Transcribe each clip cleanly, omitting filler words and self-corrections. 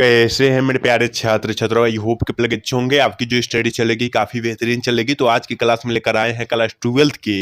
कैसे हैं मेरे प्यारे छात्र छात्राओं। आई होप कि लगे अच्छे होंगे। आपकी जो स्टडी चलेगी काफ़ी बेहतरीन चलेगी। तो आज की क्लास में लेकर आए हैं क्लास 12th के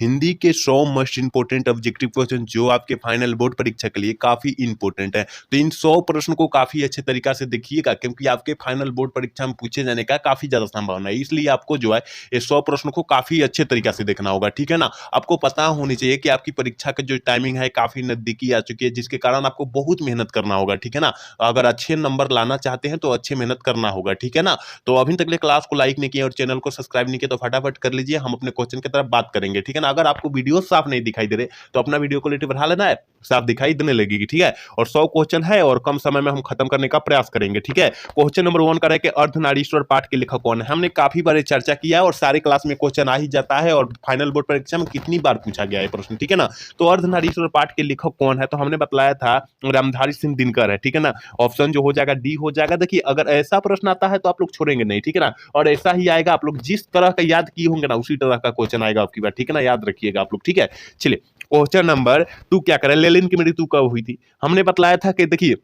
हिंदी के 100 मोस्ट इंपोर्टेंट ऑब्जेक्टिव क्वेश्चन जो आपके फाइनल बोर्ड परीक्षा के लिए काफ़ी इंपॉर्टेंट है। तो इन 100 प्रश्न को काफ़ी अच्छे तरीका से देखिएगा, क्योंकि आपके फाइनल बोर्ड परीक्षा में पूछे जाने का काफ़ी ज़्यादा संभावना है। इसलिए आपको जो है ये 100 प्रश्न को काफ़ी अच्छे तरीका से देखना होगा, ठीक है ना। आपको पता होनी चाहिए कि आपकी परीक्षा की जो टाइमिंग है काफ़ी नज़दीकी आ चुकी है, जिसके कारण आपको बहुत मेहनत करना होगा, ठीक है ना। अगर अच्छे नंबर लाना चाहते हैं तो अच्छे मेहनत करना होगा, ठीक है ना। तो अभी तक क्लास को लाइक नहीं किया और चैनल को सब्सक्राइब नहीं किया तो फटाफट कर लीजिए। हम अपने क्वेश्चन की तरफ बात करेंगे, ठीक है ना। अगर आपको वीडियो साफ नहीं दिखाई दे रहे तो अपना वीडियो क्वालिटी बढ़ा लेना है, साफ दिखाई देने लगेगी, ठीक है। और 100 क्वेश्चन है और कम समय में हम खत्म करने का प्रयास करेंगे, ठीक है। क्वेश्चन नंबर 1 का है कि अर्धनारीश्वर पाठ के लेखक कौन है। हमने काफी बार चर्चा किया है और सारे क्लास में क्वेश्चन आ ही जाता है और फाइनल बोर्ड परीक्षा में कितनी बार पूछा गया है प्रश्न, ठीक है ना। तो अर्धनारीश्वर पाठ के लेखक कौन है, तो हमने बताया था रामधारी सिंह दिनकर है, ठीक है ना। ऑप्शन जो हो जाएगा डी हो जाएगा। देखिए अगर ऐसा प्रश्न आता है तो आप लोग छोड़ेंगे नहीं, ठीक है ना। और ऐसा ही आएगा, आप लोग जिस तरह का याद किए होंगे ना उसी तरह का क्वेश्चन आएगा आपकी बार, ठीक है ना। याद रखिएगा आप लोग, ठीक है। चलिए क्वेश्चन नंबर 2 क्या करें, लेनिन की मृत्यु कब हुई थी। हमने बताया था कि देखिए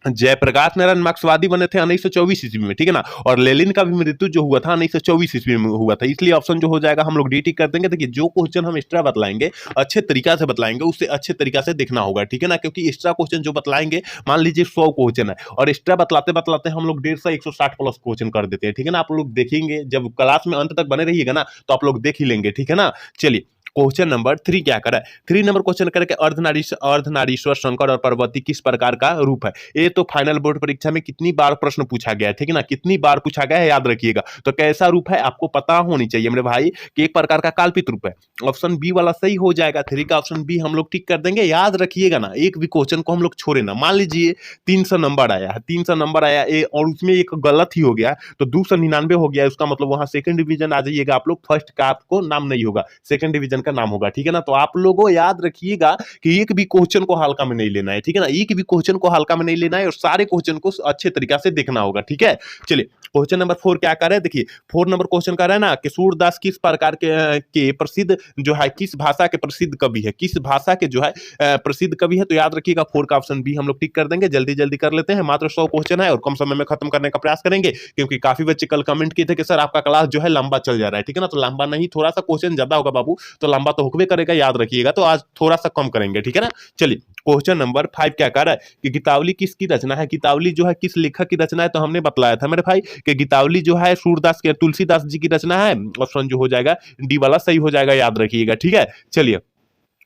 जयप्रकाश नारायण मार्क्सवादी बने थे 1924 ईस्वी में, ठीक है ना। और लेनिन का भी मृत्यु जो हुआ था 1924 ईस्वी में हुआ था। इसलिए ऑप्शन जो हो जाएगा हम लोग डी कर देंगे। देखिए जो क्वेश्चन हम एक्स्ट्रा बतलाएंगे अच्छे तरीका से बतलाएंगे, उससे अच्छे तरीका से देखना होगा, ठीक है ना। क्योंकि एक्स्ट्रा क्वेश्चन जो बतलाएंगे, मान लीजिए 100 क्वेश्चन है और एक्स्ट्रा बतलाते बतलाते हम लोग 150 160 प्लस क्वेश्चन कर देते हैं, ठीक है ना। आप लोग देखेंगे जब क्लास में अंत तक बने रहिएगा ना तो आप लोग देख ही लेंगे, ठीक है ना। चलिए क्वेश्चन नंबर 3 क्या करा है, 3 नंबर क्वेश्चन करके अर्धनारीश्वर शंकर और पार्वती किस प्रकार का रूप है। ये तो फाइनल बोर्ड परीक्षा में कितनी बार प्रश्न पूछा गया है, ठीक है ना। कितनी बार पूछा गया है याद रखिएगा। तो कैसा रूप है आपको पता होनी चाहिए मेरे भाई कि एक प्रकार का कल्पित रूप है। ऑप्शन बी वाला सही हो जाएगा। 3 का ऑप्शन बी हम लोग टिक कर देंगे। याद रखिएगा ना, एक भी क्वेश्चन को हम लोग छोड़े ना। मान लीजिए 300 नंबर आया है, 300 नंबर आया और उसमें एक गलत ही हो गया तो 299 हो गया, उसका मतलब वहां सेकंड डिवीजन आ जाइएगा आप लोग। फर्स्ट का आपको नाम नहीं होगा, सेकंड डिवीजन का नाम होगा, ठीक है ना। तो आप लोगों याद रखिएगा कि एक भी क्वेश्चन को हल्का में नहीं लेना है, ठीक है ना। एक भी क्वेश्चन को हल्का में नहीं लेना है और सारे क्वेश्चन को अच्छे तरीका से देखना होगा, ठीक है। चलिए क्वेश्चन नंबर 4 क्या कर रहे हैं, देखिए 4 नंबर क्वेश्चन कर रहा है ना कि सूरदास किस प्रकार के प्रसिद्ध जो है, किस भाषा के प्रसिद्ध कवि है, किस भाषा के जो है प्रसिद्ध कवि है। तो याद रखिएगा 4 का ऑप्शन बी हम लोग टिक कर देंगे। जल्दी जल्दी कर लेते हैं, मात्र 100 क्वेश्चन है और कम समय में खत्म करने का प्रयास करेंगे, क्योंकि काफी बच्चे कल कमेंट किए थे कि सर आपका क्लास जो है लंबा चल जा रहा है, ठीक है ना। तो लंबा नहीं, थोड़ा सा क्वेश्चन ज्यादा होगा बाबू, तो लंबा तो होकवे करेगा, याद रखिएगा। तो आज थोड़ा सा कम करेंगे, ठीक है ना। चलिए क्वेश्चन नंबर 5 क्या कर रहा है कि गीतावली किसकी रचना है। गीतावली जो है किस लेखक की रचना है, तो हमने बतलाया था मेरे भाई कि गीतावली जो है सूरदास के तुलसीदास जी की रचना है। ऑप्शन जो हो जाएगा डी वाला सही हो जाएगा, याद रखिएगा, ठीक है। चलिए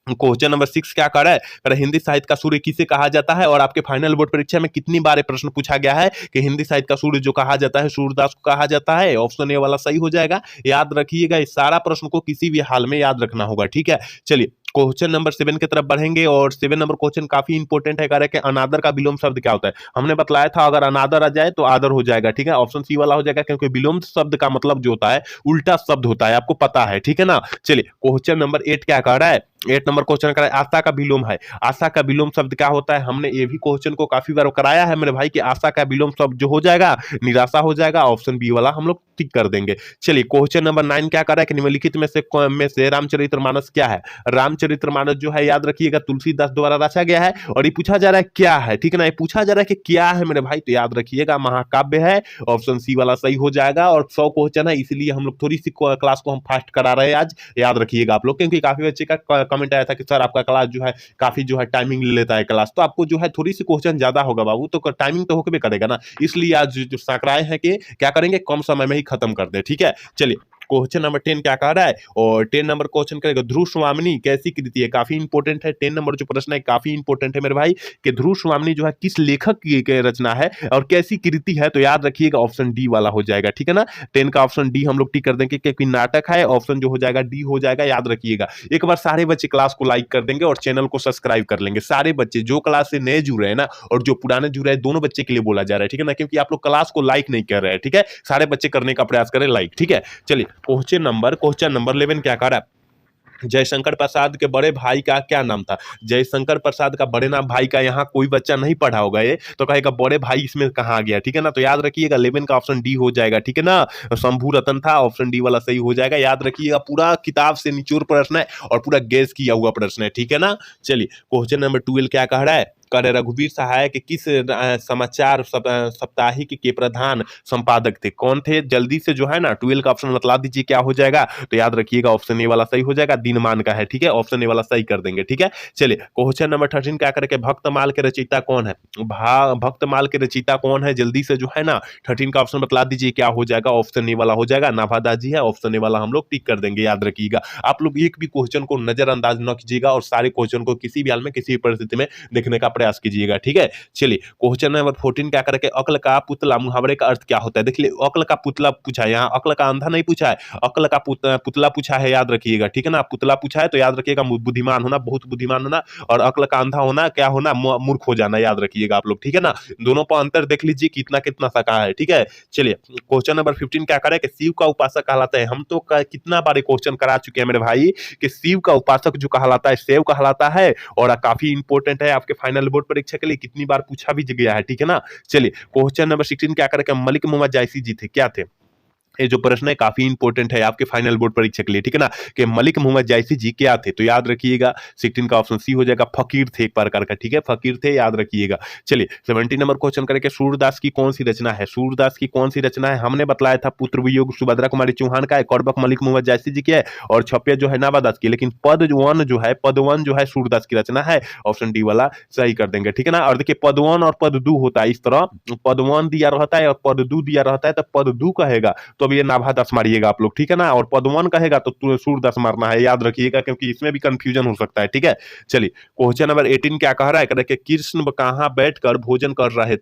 क्वेश्चन नंबर 6 क्या कर रहा है, हिंदी साहित्य का सूर्य किसे कहा जाता है। और आपके फाइनल बोर्ड परीक्षा में कितनी बार प्रश्न पूछा गया है कि हिंदी साहित्य का सूर्य जो कहा जाता है सूरदास को कहा जाता है। ऑप्शन ए वाला सही हो जाएगा, याद रखिएगा। इस सारा प्रश्न को किसी भी हाल में याद रखना होगा, ठीक है। चलिए क्वेश्चन नंबर 7 की तरफ बढ़ेंगे और 7 नंबर क्वेश्चन काफी इंपॉर्टेंट है। कह रहे हैं कि अनादर का विलोम शब्द क्या होता है। हमने बताया था अगर अनादर आ जाए तो आदर हो जाएगा, ठीक है। ऑप्शन सी वाला हो जाएगा, क्योंकि विलोम शब्द का मतलब जो होता है उल्टा शब्द होता है, आपको पता है, ठीक है ना। चलिए क्वेश्चन नंबर 8 क्या कह रहा है, 8 नंबर क्वेश्चन का आशा का विलोम है। आशा का विलोम शब्द क्या होता है। हमने ये भी क्वेश्चन को काफी बार कराया है मेरे भाई कि आशा का विलोम शब्द जो हो जाएगा निराशा हो जाएगा। ऑप्शन बी वाला हम लोग टिक कर देंगे। चलिए क्वेश्चन नंबर 9 क्या कर रहा है कि निम्नलिखित में से रामचरितमानस क्या है। रामचरितमानस जो है याद रखिएगा तुलसीदास द्वारा रचा गया है और ये पूछा जा रहा है क्या है, ठीक है ना। ये पूछा जा रहा है कि क्या है मेरे भाई, तो याद रखिएगा महाकाव्य है। ऑप्शन सी वाला सही हो जाएगा। और 100 क्वेश्चन है इसलिए हम लोग थोड़ी सी क्लास को हम फास्ट करा रहे हैं आज, याद रखिएगा आप लोग। क्योंकि काफी बच्चे का कमेंट आया था कि सर आपका क्लास जो है काफी जो है टाइमिंग ले लेता है क्लास, तो आपको जो है थोड़ी सी क्वेश्चन ज्यादा होगा बाबू, तो टाइमिंग तो होकर करेगा ना। इसलिए आज जो साकराए हैं कि क्या करेंगे, कम समय में ही खत्म कर दे, ठीक है। चलिए क्वेश्चन नंबर 10 क्या कह रहा है और 10 नंबर क्वेश्चन करेगा ध्रुव स्वामिनी कैसी कृति है। काफी इंपॉर्टेंट है 10 नंबर जो प्रश्न है, काफी इंपॉर्टेंट है मेरे भाई कि ध्रुव स्वामिनी जो है किस लेखक की रचना है और कैसी कृति है। तो याद रखिएगा ऑप्शन डी वाला हो जाएगा, ठीक है ना। 10 का ऑप्शन डी हम लोग टिक कर देंगे क्योंकि नाटक है। ऑप्शन जो हो जाएगा डी हो जाएगा, याद रखिएगा। एक बार सारे बच्चे क्लास को लाइक कर देंगे और चैनल को सब्सक्राइब कर लेंगे। सारे बच्चे जो क्लास से नए जुड़ रहे हैं ना और जो पुराने जुड़ रहे हैं, दोनों बच्चे के लिए बोला जा रहा है, ठीक है ना। क्योंकि आप लोग क्लास को लाइक नहीं कर रहे हैं, ठीक है। सारे बच्चे करने का प्रयास करें लाइक, ठीक है। चलिए क्वेश्चन नंबर 11 क्या कर रहा है, जयशंकर प्रसाद के बड़े भाई का क्या नाम था। जयशंकर प्रसाद का बड़े नाम भाई का यहाँ कोई बच्चा नहीं पढ़ा होगा, ये तो कहेगा बड़े भाई इसमें कहाँ गया, ठीक है ना। तो याद रखिएगा 11 का ऑप्शन डी हो जाएगा, ठीक है ना। शंभू रतन था, ऑप्शन डी वाला सही हो जाएगा। याद रखिएगा पूरा किताब से निचोड़ प्रश्न है और पूरा गेस किया हुआ प्रश्न है, ठीक है ना। चलिए क्वेश्चन नंबर 12 क्या कह रहा है कर रघुवीर सहाय के किस समाचार साप्ताहिक के प्रधान संपादक थे? कौन थे? जल्दी से जो है ना 12 का ऑप्शन बतला दीजिए क्या हो जाएगा। तो याद रखिएगा ऑप्शन ए वाला सही हो जाएगा, दिनमान का है, ठीक है, ऑप्शन ए वाला सही कर देंगे, ठीक है। चलिए क्वेश्चन नंबर 13 क्या करेंगे, भक्तमाल के रचयिता कौन है? भक्तमाल के रचयिता कौन है, जल्दी से जो है ना 13 का ऑप्शन बतला दीजिए क्या हो जाएगा। ऑप्शन ए वाला हो जाएगा, नाभादास जी है, ऑप्शन ए वाला हम लोग टिक कर देंगे। याद रखिएगा आप लोग एक भी क्वेश्चन को नजरअंदाज न कीजिएगा और सारे क्वेश्चन को किसी भी हाल में किसी भी परिस्थिति में देखने का प्रयास कीजिएगा, ठीक है। चलिए क्वेश्चन नंबर 14 क्या करेंगे, अक्ल का पुतला मुहावरे का अर्थ क्या होता है? देखिए अक्ल का पुतला पूछा है, यहाँ अक्ल का अंधा नहीं पूछा है, अक्ल का पुतला पूछा है, याद रखिएगा, ठीक है ना। पुतला पूछा है तो याद रखिएगा बुद्धिमान होना, बहुत बुद्धिमान होना, और अक्ल का अंधा होना क्या होना, मूर्ख हो जाना, याद रखिएगा आप लोग, ठीक है ना। दोनों पर अंतर देख लीजिए कितना कितना सका है, ठीक है। चलिए क्वेश्चन नंबर 15 क्या करें कि शिव का उपासक कहलाता है। हम तो कितना बार क्वेश्चन करा चुके हैं मेरे भाई कि शिव का उपासक जो कहलाता है सेव कहलाता है, और काफी इंपॉर्टेंट है आपके फाइनल बोर्ड परीक्षा के लिए, कितनी बार पूछा भी गया है, ठीक है ना। चलिए क्वेश्चन नंबर 16 क्या करें, मलिक मोहम्मद जायसी जी थे, क्या थे? ये जो प्रश्न है काफी इंपॉर्टेंट है आपके फाइनल बोर्ड परीक्षा के लिए, ठीक है ना, कि मलिक मोहम्मद जायसी जी क्या थे? तो याद रखिएगा 16 का ऑप्शन सी हो जाएगा, फकीर थे एक प्रकार का, ठीक है, फकीर थे, याद रखिएगा। चलिए 17 नंबर क्वेश्चन करेंगे, सूरदास की कौन सी रचना है? सूरदास की कौन सी रचना है? हमने बताया था पुत्र वियोग सुभद्रा कुमारी चौहान का है, कौरबक मलिक मोहम्मद जायसी जी की है, और छप्य जो है नाभादास की, लेकिन पद वन जो है सूरदास की रचना है, ऑप्शन डी वाला सही कर देंगे, ठीक है ना। और देखिए पद वन और पद दू होता है, इस तरह पद वन दिया रहता है और पद दू दिया रहता है, तो पद दू कहेगा तो अब ये नाभादास मारिएगा आप लोग, ठीक है ना, और पदवन कहेगा तो सूरदास मारना है, याद रखिएगा, क्योंकि इसमें भी कंफ्यूजन हो सकता है, ठीक है। चलिए क्वेश्चन नंबर 18 क्या कह रहा है कि कृष्ण कहां बैठकर भोजन कर रहे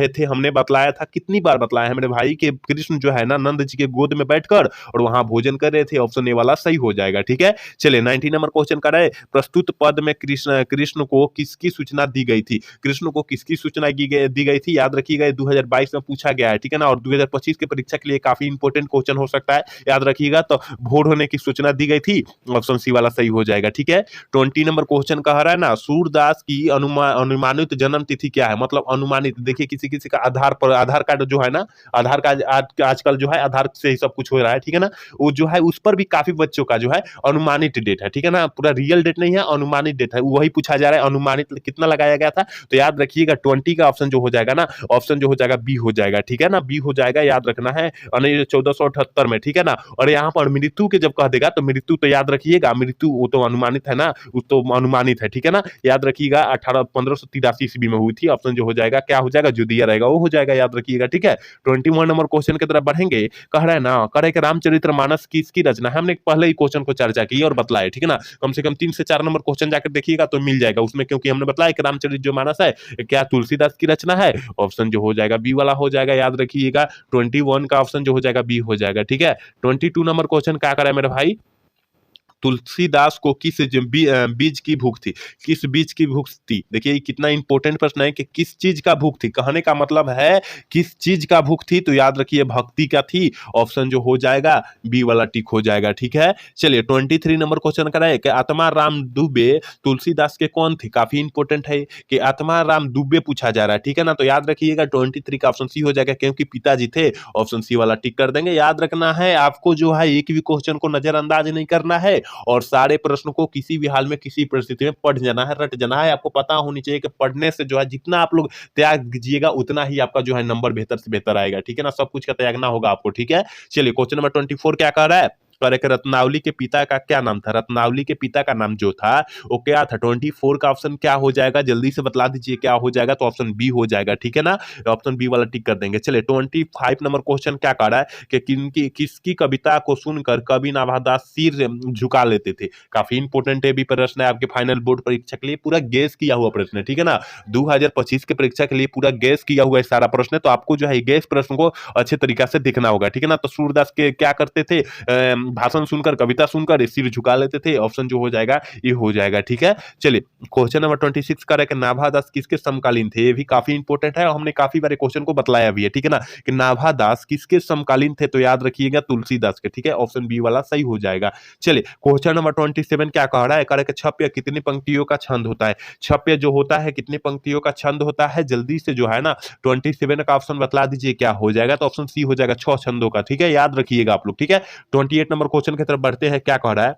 थे, हमने बतलाया था, कितनी बार बतलाया है मेरे भाई कि कृष्ण जो है ना नंद जी के गोद में बैठकर और वहां भोजन कर रहे थे, ऑप्शन ए वाला सही हो जाएगा, ठीक है। चलिए 19 नंबर क्वेश्चन कर रहे, प्रस्तुत पद में कृष्ण को किसकी सूचना दी गई थी? कृष्ण को किसकी सूचना दी गई थी? याद रखिएगा 2022 में पूछा गया है, ठीक है ना, और 2025 की परीक्षा के लिए काफी इंपॉर्टेंट क्वेश्चन हो सकता है, याद रखिएगा। तो भोर होने की सूचना दी गई थी, ऑप्शन सी वाला सही हो जाएगा, ठीक है। 20 नंबर क्वेश्चन कह रहा है ना, सूरदास की अनुमानित जन्म तिथि क्या है? मतलब अनुमानित, देखिए किसी किसी का आधार कार्ड जो है ना, आधार कार्ड आजकल जो है आधार से ही सब कुछ हो रहा है, ठीक है ना, वो जो है उस पर भी काफी बच्चों का जो है अनुमानित डेट है, ठीक है ना, पूरा रियल डेट नहीं है, अनुमानित डेट है, वही पूछा जा रहा है, अनुमानित कितना लगाया गया था? तो याद रखिएगा 20 का ऑप्शन जो हो जाएगा ना, ऑप्शन जो हो जाएगा बी हो जाएगा, ठीक है ना, बी हो जाएगा, याद रखना है, 1478 में, ठीक है ना। और यहाँ पर मृत्यु के जब कह देगा तो मृत्यु तो याद रखिएगा, मृत्यु वो तो अनुमानित है ना, वो तो अनुमानित है, ठीक है ना, याद रखिएगा 1583 ईस्वी में हुई थी, ऑप्शन जो हो जाएगा क्या हो जाएगा, जो दिया रहेगा वो हो जाएगा, याद रखिएगा, ठीक है। 21 नंबर क्वेश्चन की तरफ बढ़ेंगे, कह रहा है ना, कह रहे कि रामचरितमानस किसकी रचना है? हमने पहले ही क्वेश्चन को चर्चा की और बतलाया, ठीक है ना, कम से कम 3 से 4 नंबर क्वेश्चन जाकर देखिएगा तो मिल जाएगा उसमें, क्योंकि हमने बताया कि रामचरित जो मानस है क्या तुलसीदास की रचना है, ऑप्शन जो हो जाएगा बी वाला हो जाएगा, याद रखिएगा 21 का ऑप्शन जो हो जाएगा बी हो जाएगा, ठीक है। 22 नंबर क्वेश्चन क्या करा है मेरे भाई, तुलसीदास को किस बीज की भूख थी? किस बीज की भूख थी? देखिए कितना इंपॉर्टेंट प्रश्न है कि किस चीज का भूख थी, कहने का मतलब है किस चीज का भूख थी, तो याद रखिए भक्ति का थी, ऑप्शन जो हो जाएगा बी वाला टिक हो जाएगा, ठीक है। चलिए 23 नंबर क्वेश्चन कराए कि आत्मा राम दुबे तुलसीदास के कौन थे? काफी इंपॉर्टेंट है कि आत्मा राम दुबे पूछा जा रहा है, ठीक है ना, तो याद रखिएगा 23 का ऑप्शन सी हो जाएगा, क्योंकि पिताजी थे, ऑप्शन सी वाला टिक कर देंगे। याद रखना है आपको जो है एक भी क्वेश्चन को नजरअंदाज नहीं करना है और सारे प्रश्नों को किसी भी हाल में किसी परिस्थिति में पढ़ जाना है, रट जाना है। आपको पता होनी चाहिए कि पढ़ने से जो है जितना आप लोग त्याग दीजिएगा उतना ही आपका जो है नंबर बेहतर से बेहतर आएगा, ठीक है ना, सब कुछ का त्यागना होगा आपको, ठीक है। चलिए क्वेश्चन नंबर 24 क्या कह रहा है, रत्नावली के पिता का क्या नाम था? रत्नावली के पिता का नाम जो था वो क्या था? 24 का ऑप्शन क्या हो जाएगा, जल्दी से बतला दीजिए क्या हो जाएगा, तो ऑप्शन बी हो जाएगा, ठीक है ना, ऑप्शन बी वाला टिक कर देंगे। चलिए 25 नंबर क्वेश्चन क्या कर रहा है कि किसकी कविता को सुनकर कवि नाभादास सिर झुका लेते थे? काफी इंपोर्टेंट है भी प्रश्न है आपके फाइनल बोर्ड परीक्षा के लिए, पूरा गेस किया हुआ प्रश्न है, ठीक है ना, 2025 के परीक्षा के लिए पूरा गेस किया हुआ है सारा प्रश्न है, तो आपको जो है गेस प्रश्न को अच्छे तरीका से देखना होगा, ठीक है ना। तो सूरदास के क्या करते थे, भाषण सुनकर कविता सुनकर सिर झुका लेते थे, ऑप्शन जो हो जाएगा ये हो जाएगा, ठीक है। चलिए क्वेश्चन नंबर 26 का है नाभादास किसके समकालीन थे? ये भी काफी इंपॉर्टेंट है और हमने काफी बारे क्वेश्चन को बतलाया भी है, ठीक है ना, कि नाभादास किसके समकालीन थे, तो याद रखिएगा तुलसीदास के, ठीक है, ऑप्शन बी वाला सही हो जाएगा। चलिए क्वेश्चन नंबर 27 क्या कह रहा है, कह रहा है छप्य कितनी पंक्तियों का छंद होता है? छप्य जो होता है कितनी पंक्तियों का छंद होता है, जल्दी से जो है ना 27 का ऑप्शन बतला दीजिए क्या हो जाएगा, तो ऑप्शन सी हो जाएगा 6 छंदों का, ठीक है, याद रखिएगा आप लोग, ठीक है। 28 नंबर क्वेश्चन की तरफ बढ़ते हैं, क्या कह रहा है,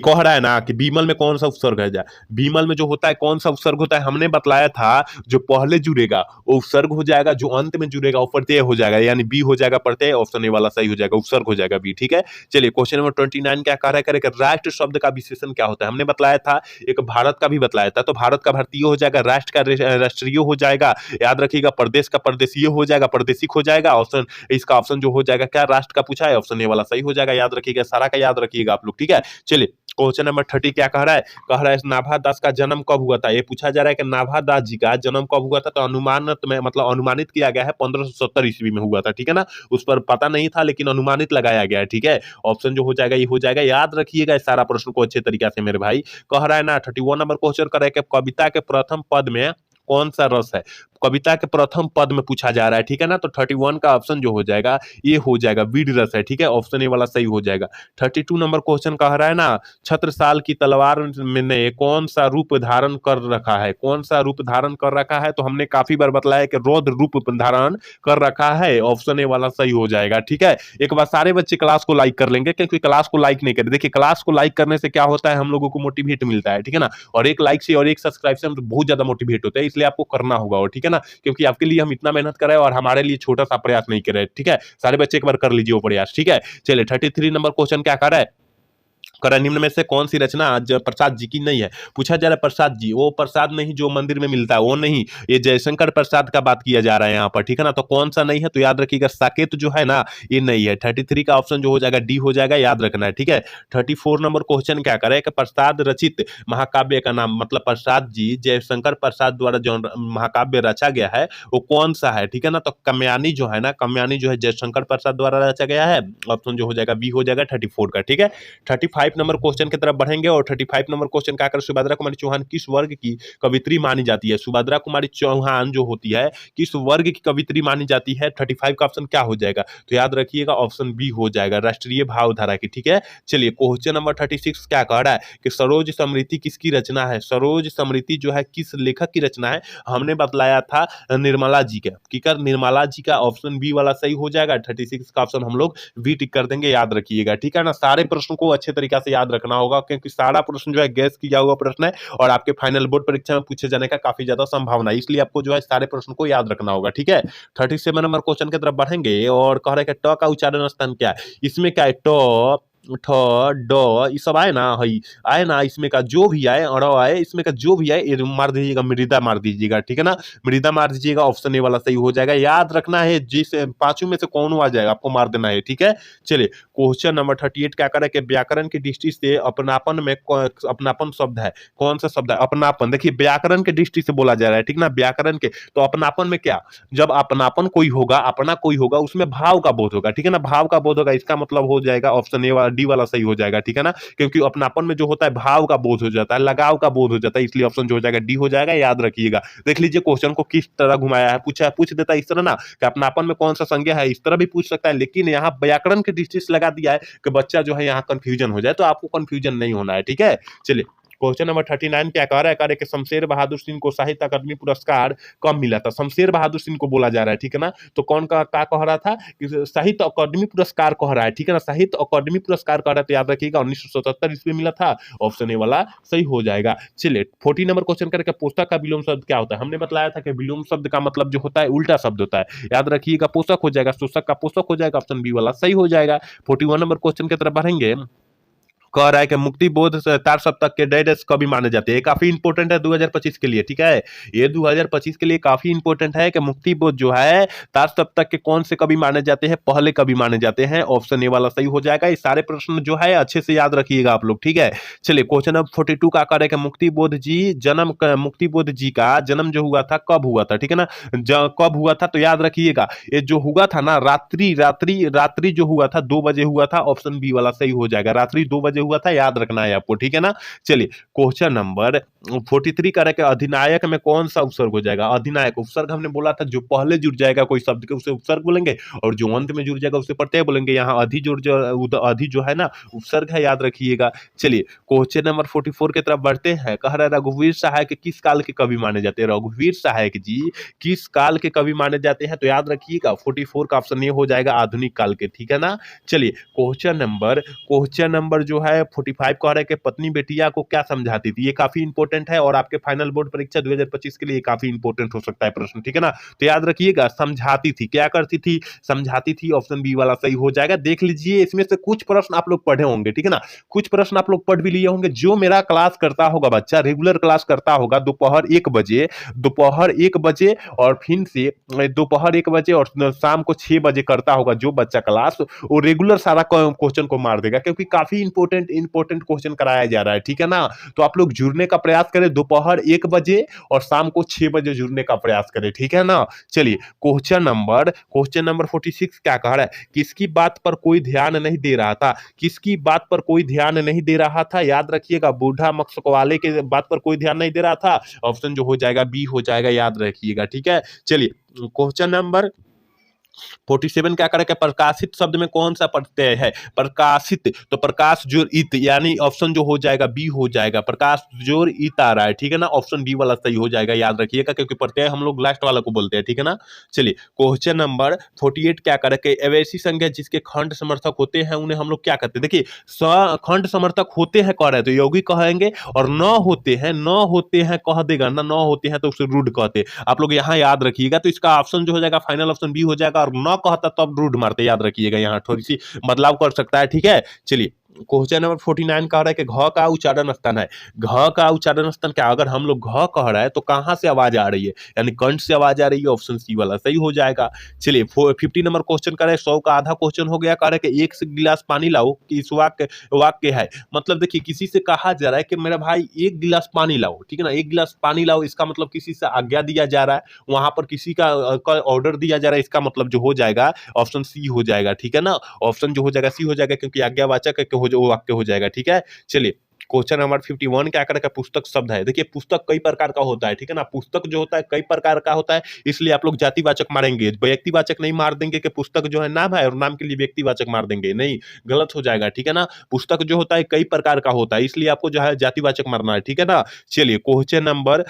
कह रहा है ना कि बीमल में कौन सा उपसर्ग है, जा बीमल में जो होता है कौन सा उपसर्ग होता है, हमने बतलाया था जो पहले जुड़ेगा वो उपसर्ग हो जाएगा, जो अंत में जुड़ेगा वो प्रत्यय हो जाएगा, यानी बी हो जाएगा प्रत्यय, ऑप्शन ए वाला सही हो जाएगा, उपसर्ग हो जाएगा बी। ठीक है, चलिए क्वेश्चन नंबर 29 क्या कह रहा है कि राष्ट्र शब्द का विशेषण क्या होता है, हमने बतलाया था एक भारत का भी बतलाया था, तो भारत का भारतीय हो जाएगा, राष्ट्र का राष्ट्रीय हो जाएगा, याद रखिएगा प्रदेश का प्रदेशीय हो जाएगा, प्रदेशिक हो जाएगा, ऑप्शन इसका ऑप्शन जो हो जाएगा क्या राष्ट्र का पूछा है, ऑप्शन ए वाला सही हो जाएगा, याद रखिएगा सारा का याद रखिएगा आप लोग। ठीक है, चलिए क्वेश्चन नंबर 30 क्या कह रहा है, नाभा दास का जन्म कब हुआ था, ये पूछा जा रहा है कि नाभा दास जी का जन्म कब हुआ था, तो अनुमानित में मतलब अनुमानित किया गया है 1570 ईस्वी में हुआ था। ठीक है ना, उस पर पता नहीं था लेकिन अनुमानित लगाया गया है। ठीक है, ऑप्शन जो हो जाएगा ये हो जाएगा, याद रखिएगा इस सारा प्रश्न को अच्छे तरीके से मेरे भाई। कह रहा है ना 31 नंबर क्वेश्चन कर रहा है कि कविता के प्रथम पद में कौन सा रस है, कविता के प्रथम पद में पूछा जा रहा है। ठीक है ना, तो 31 का ऑप्शन जो हो जाएगा ये हो जाएगा वीर रस है। ठीक है, ऑप्शन ए वाला सही हो जाएगा। 32 नंबर क्वेश्चन कह रहा है ना छत्रसाल की तलवार ने कौन सा रूप धारण कर रखा है, कौन सा रूप धारण कर रखा है, तो हमने काफी बार बतलाया कि रौद्र रूप धारण कर रखा है, ऑप्शन ए वाला सही हो जाएगा। ठीक है, एक बार सारे बच्चे क्लास को लाइक कर लेंगे, क्योंकि क्लास को लाइक नहीं करे, देखिए क्लास को लाइक करने से क्या होता है हम लोगों को मोटिवेट मिलता है। ठीक है ना, और एक लाइक से और एक सब्सक्राइब से हम बहुत ज्यादा मोटिवेट होते हैं, इसलिए आपको करना होगा। और ठीक है ना, क्योंकि आपके लिए हम इतना मेहनत कर रहे हैं और हमारे लिए छोटा सा प्रयास नहीं कर रहे। ठीक है, सारे बच्चे एक बार कर लीजिए वो प्रयास। ठीक है, चलिए 33 नंबर क्वेश्चन क्या कर रहा है, निम्न में से कौन सी रचना आज प्रसाद जी की नहीं है, पूछा जा रहा है प्रसाद जी, वो प्रसाद नहीं जो मंदिर में मिलता है वो नहीं, ये जयशंकर प्रसाद का बात किया जा रहा है यहाँ पर। ठीक है ना, तो कौन सा नहीं है, तो याद रखिएगा साकेत जो है ना ये नहीं है। 33 का ऑप्शन जो हो जाएगा डी हो जाएगा, याद रखना है। ठीक है, 34 नंबर क्वेश्चन क्या करे कि प्रसाद रचित महाकाव्य का नाम, मतलब प्रसाद जी जयशंकर प्रसाद द्वारा जो महाकाव्य रचा गया है वो कौन सा है। ठीक है ना, तो कम्यानी जो है ना, कम्यानी जो है जयशंकर प्रसाद द्वारा रचा गया है, ऑप्शन जो हो जाएगा बी हो जाएगा 34 का। ठीक है, 35 नंबर क्वेश्चन की तरफ बढ़ेंगे और 35 नंबर क्वेश्चन क्या कर, सुभद्रा कुमारी चौहान किस वर्ग की कवित्री मानी जाती है, सुभद्रा कुमारी चौहान जो होती है किस वर्ग की कवित्री मानी जाती है, 35 का ऑप्शन क्या हो जाएगा, तो याद रखिएगा ऑप्शन बी हो जाएगा राष्ट्रीय भावधारा की। ठीक है, चलिए क्वेश्चन नंबर 36 क्या कह रहा है कि सरोज समृद्धि किसकी रचना है, सरोज समृद्धि जो है किस लेखक की रचना है, हमने बतलाया था निर्मला जी का, कि कर निर्मला जी का, ऑप्शन बी वाला सही हो जाएगा। 36 का ऑप्शन हम लोग बी टिक कर देंगे, याद रखिएगा। ठीक है ना, सारे प्रश्नों को अच्छे तरीके से याद रखना होगा, क्योंकि सारा प्रश्न जो है गैस किया हुआ प्रश्न है और आपके फाइनल बोर्ड परीक्षा में पूछे जाने का काफी ज्यादा संभावना है, इसलिए आपको जो है सारे प्रश्न को याद रखना होगा। ठीक है, 37 नंबर क्वेश्चन की तरफ बढ़ेंगे और कह रहे हैं कि ट का उच्चारण स्थान क्या है, इसमें क्या है ट ठ ड ये सब आए ना, हई आए ना, इसमें का जो भी आए और आए, इसमें का जो भी आए ये मार दीजिएगा, मृदा मार दीजिएगा। ठीक है ना, मृदा मार दीजिएगा, ऑप्शन ए वाला सही हो जाएगा, याद रखना है जिस पांचों में से कौन आ जाएगा आपको मार देना है। ठीक है, चलिए क्वेश्चन नंबर 38 क्या करे कि व्याकरण की दृष्टि से अपनापन में अपनापन शब्द है, कौन सा शब्द है अपनापन, देखिए व्याकरण के दृष्टि से बोला जा रहा है। ठीक ना, व्याकरण के, तो अपनापन में क्या, जब अपनापन कोई होगा, अपना कोई होगा, उसमें भाव का बोध होगा। ठीक है ना, भाव का बोध होगा, इसका मतलब हो जाएगा ऑप्शन ए वाला डी वाला सही हो जाएगा। ठीक है ना, क्योंकि अपनापन में जो होता है भाव का बोध हो जाता है, लगाव का बोध हो जाता है, इसलिए ऑप्शन जो हो जाएगा डी हो जाएगा, याद रखिएगा। देख लीजिए क्वेश्चन को किस तरह घुमाया है, पूछ देता है इस तरह ना कि अपनापन में कौन सा संज्ञा है, इस तरह भी पूछ सकता है, लेकिन यहाँ व्याकरण की दृष्टि से लगा दिया है कि बच्चा जो है यहाँ कंफ्यूजन हो जाए, तो आपको कंफ्यूजन नहीं होना है। ठीक है, चलिए क्वेश्चन नंबर 39 क्या कह रहा है कि शमशेर बहादुर सिंह को साहित्य अकादमी पुरस्कार कब मिला था, शमशेर बहादुर सिंह को बोला जा रहा है। ठीक है ना, तो कौन का क्या कह रहा था कि साहित्य अकादमी पुरस्कार कह रहा है। ठीक है ना, साहित्य अकादमी पुरस्कार कह रहा है, तो याद रखिएगा 1977 ईस्वी मिला था, ऑप्शन ए वाला सही हो जाएगा। चलिए 40 नंबर क्वेश्चन करके पुस्तक का विलोम शब्द क्या होता है, हमने बताया था कि विलोम शब्द का मतलब जो होता है उल्टा शब्द होता है, याद रखिएगा पोषक हो जाएगा, शोषक का पोषक हो जाएगा, ऑप्शन बी वाला सही हो जाएगा। 41 नंबर क्वेश्चन की तरफ बढ़ेंगे, कह रहा है कि मुक्ति बोध तार सप्तक के डेट्स कभी माने जाते हैं, काफी इंपॉर्टेंट है 2025 के लिए। ठीक है, ये 2025 के लिए काफी इंपॉर्टेंट है कि मुक्ति बोध जो है तार सप्तक के कौन से कभी माने जाते हैं, पहले कभी माने जाते हैं, ऑप्शन ए वाला सही हो जाएगा। ये सारे प्रश्न जो है अच्छे से याद रखिएगा आप लोग। ठीक है, चलिए क्वेश्चन नंबर 42 का कह रहे हैं मुक्ति बोध जी का जन्म जो हुआ था कब हुआ था। ठीक है ना, कब हुआ था, तो याद रखिएगा ये जो हुआ था ना रात्रि रात्रि रात्रि जो हुआ था 2 बजे हुआ था, ऑप्शन बी वाला सही हो जाएगा, रात्रि 2 बजे हुआ था, याद रखना है आपको। ठीक है ना, चलिए क्वेश्चन नंबर 43 का है अधिनायक में कौन सा उपसर्ग हो जाएगा, अधिनायक उपसर्ग हमने बोला था जो पहले जुड़ जाएगा कोई शब्द के उसे उपसर्ग बोलेंगे और जो अंत में जुड़ जाएगा उसे प्रत्यय बोलेंगे, यहाँ अधि जो है ना उपसर्ग है, याद रखिएगा। चलिए क्वेश्चन नंबर 44 की तरफ बढ़ते हैं, कह रहा है रघुवीर सहायक किस काल के कवि माने जाते हैं, रघुवीर सहायक जी किस काल के कवि माने जाते हैं, तो याद रखिएगा 44 का ऑप्शन ये हो जाएगा आधुनिक काल के। ठीक है ना, चलिए क्वेश्चन नंबर जो है 45 कह रहा है कि पत्नी बेटिया को क्या समझाती थी। ये काफी इंपॉर्टेंट है और आपके फाइनल बोर्ड परीक्षा 2025 के लिए काफी इंपॉर्टेंट हो सकता है प्रश्न, ठीक है ना। तो याद रखिएगा, समझाती थी, क्या करती थी, समझाती थी। ऑप्शन बी वाला सही हो जाएगा। देख लीजिए, इसमें से कुछ प्रश्न आप लोग पढ़े होंगे, ठीक है ना, कुछ प्रश्न आप लोग पढ़ भी लिए होंगे। जो मेरा क्लास करता होगा बच्चा, रेगुलर क्लास करता होगा दोपहर 1 बजे और फिर से दोपहर 1 बजे और शाम को 6 बजे करता होगा जो बच्चा क्लास, वो रेगुलर सारा क्वेश्चन को मार देगा, क्योंकि काफी इंपॉर्टेंट क्वेश्चन कराया जा रहा है, ठीक है ना। तो आप लोग जुड़ने का प्रयास करें, दोपहर 1 बजे और शाम को 6 बजे जुड़ने का प्रयास करें, ठीक है ना। चलिए, क्वेश्चन नंबर 46 क्या कह रहा है, किसकी बात पर कोई ध्यान नहीं दे रहा था, किसकी बात पर कोई ध्यान नहीं दे रहा था। याद रखिएगा, बूढ़ा मकसद वाले के बात पर कोई ध्यान नहीं दे रहा था। ऑप्शन जो हो जाएगा बी हो जाएगा, याद रखिएगा, ठीक है। चलिए, क्वेश्चन नंबर 47 क्या करेगा, प्रकाशित शब्द में कौन सा प्रत्यय है, प्रकाशित, तो प्रकाश जोर इत, यानी ऑप्शन जो हो जाएगा बी हो जाएगा, प्रकाश जोर इत आ रहा है, ठीक है ना। ऑप्शन बी वाला सही हो जाएगा, याद रखिएगा, क्योंकि प्रत्यय हम लोग लास्ट वाला को बोलते हैं, ठीक है ना। चलिए, क्वेश्चन नंबर 48 क्या करेगा, ऐसी संज्ञा जिसके खंड समर्थक होते हैं उन्हें हम लोग क्या कहते हैं। देखिए, खंड समर्थक होते हैं कह रहे हैं तो यौगिक कहेंगे, और न होते हैं कह देगा ना, न होते हैं तो उसे रूढ़ कहते हैं। आप लोग यहाँ याद रखिएगा, तो इसका ऑप्शन जो हो जाएगा फाइनल ऑप्शन बी हो जाएगा, और न कहता तो अब रूढ़ मारते, याद रखिएगा, यहाँ थोड़ी सी बदलाव कर सकता है, ठीक है। चलिए, क्वेश्चन नंबर 49 कह रहा है कि घ का उच्चारण स्थान है, घ का उच्चारण स्थान क्या, अगर हम लोग घ कह रहा है तो कहां से आवाज आ रही है, यानी कंठ से आवाज आ रही है, ऑप्शन सी वाला सही हो जाएगा। चलिए, 50 नंबर क्वेश्चन कर रहे हैं, 100 का आधा क्वेश्चन हो गया, कह रहे हैं कि एक से गिलास पानी लाओ, कि इस वाक्य है, मतलब देखिए किसी से कहा जा रहा है कि मेरा भाई एक गिलास पानी लाओ, ठीक है ना, एक गिलास पानी लाओ, इसका मतलब किसी से आज्ञा दिया जा रहा है, वहां पर किसी का ऑर्डर दिया जा रहा है, इसका मतलब जो हो जाएगा ऑप्शन सी हो जाएगा, ठीक है ना। ऑप्शन जो हो जाएगा सी हो जाएगा, क्योंकि आज्ञावाचक वो वाक्य हो जाएगा, ठीक है। चलिए, क्वेश्चन नंबर 51 क्या करेगा, पुस्तक शब्द है। देखिए, पुस्तक कई प्रकार का होता है, ठीक है ना, पुस्तक जो होता है कई प्रकार का होता है, इसलिए आप लोग जातिवाचक मारेंगे, व्यक्तिवाचक नहीं मार देंगे कि पुस्तक जो है नाम है और नाम के लिए व्यक्तिवाचक मार देंगे, नहीं, गलत हो जाएगा, ठीक है ना। पुस्तक जो होता है कई प्रकार का होता है, इसलिए आपको जो है जातिवाचक मारना है, ठीक है ना। चलिए, क्वेश्चन नंबर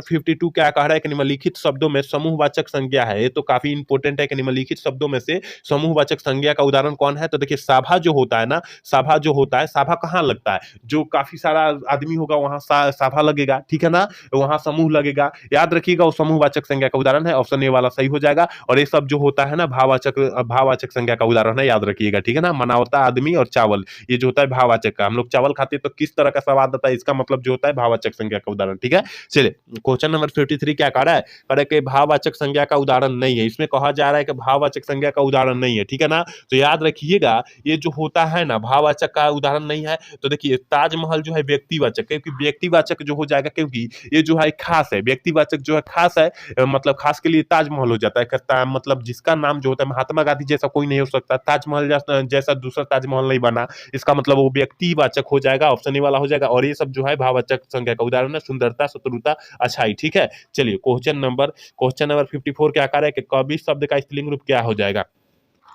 52 क्या कह रहा है कि निम्नलिखित शब्दों में समूहवाचक संज्ञा है। ये तो काफी इंपॉर्टेंट है कि निम्नलिखित शब्दों में से समूहवाचक संज्ञा का उदाहरण कौन है। तो देखिए, साभा जो होता है ना, साभा जो होता है, साभा कहाँ लगता है, जो काफी सारा आदमी होगा वहां साभा लगेगा, ठीक है ना, वहां समूह लगेगा, याद रखिएगा, वो समूहवाचक संज्ञा का उदाहरण है, ऑप्शन ए वाला सही हो जाएगा। और ये सब जो होता है ना, भाववाचक संज्ञा का उदाहरण है, याद रखिएगा, ठीक है ना। मनावता, आदमी और चावल, ये जो होता है भाववाचक का, हम लोग चावल खाते तो किस तरह का स्वाद आता है, इसका मतलब जो होता है भाववाचक संज्ञा का उदाहरण, ठीक है। चलिए, क्वेश्चन नंबर 53 क्या कह रहा है, कह रहा है कि भाववाचक संज्ञा का उदाहरण नहीं है, इसमें कहा जा रहा है कि भाववाचक संज्ञा का उदाहरण नहीं है, ठीक है ना। तो याद रखिएगा, ये जो होता है ना, भाववाचक का उदाहरण नहीं है, तो देखिए ताजमहल जो है व्यक्तिवाचक, क्योंकि व्यक्तिवाचक जो हो जाएगा, क्योंकि ये जो है खास है, व्यक्तिवाचक जो है खास है, मतलब खास के लिए ताजमहल हो जाता है, कहता है मतलब जिसका नाम जो होता है महात्मा गांधी जैसा कोई नहीं हो सकता, ताजमहल जैसा दूसरा ताजमहल नहीं बना, इसका मतलब वो व्यक्तिवाचक हो जाएगा, ऑप्शन ए वाला हो जाएगा। और ये सब जो है भाववाचक संज्ञा का उदाहरण है, सुंदरता, शत्रुता, अच्छाई, ठीक है। चलिए, क्वेश्चन नंबर 54 क्या कह रहा है कि कवि शब्द का स्त्रीलिंग रूप क्या हो जाएगा।